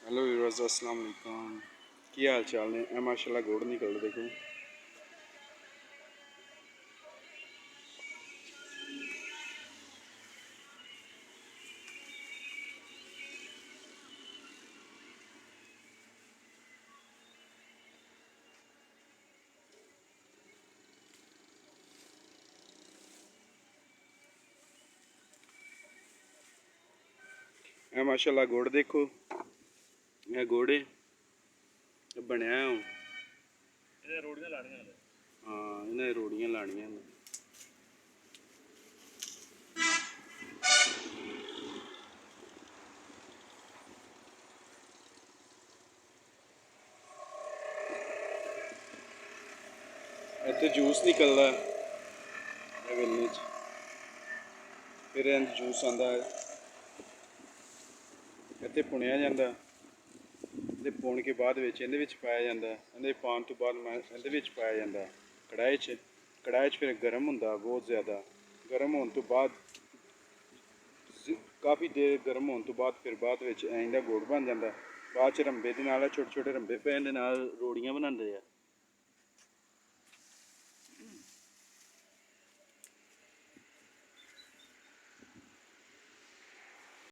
Hello viewers, अस्सलाम वालेकुम। की हाल चाल ने? ए माशाल्लाह गुड़ निकल देखो। ए माशाल्लाह गुड़ देखो, ए गुड़ बनया हूँ। हाँ, इन्हें रोड़ियाँ लानियां ने। इत्थे जूस निकलदा वेलने च, फिर जूस आंदा है, इत्थे पुनिया जांदा, इहदे पुन के बाद इहदे विच पाया जांदा, इहदे पाउण तो बाद इहदे विच पाया जांदा कढ़ाई च। कढ़ाई च फिर गर्म हुंदा बहुत ज़्यादा। गर्म होने तो बाद काफ़ी देर गर्म होने तो बाद फिर बाद विच इंदा गुड़ बन जांदा। बाद च रंबे दे नाल छोटे छोटे रंबे पे इहदे नाल रोड़ियां बनांदे आ।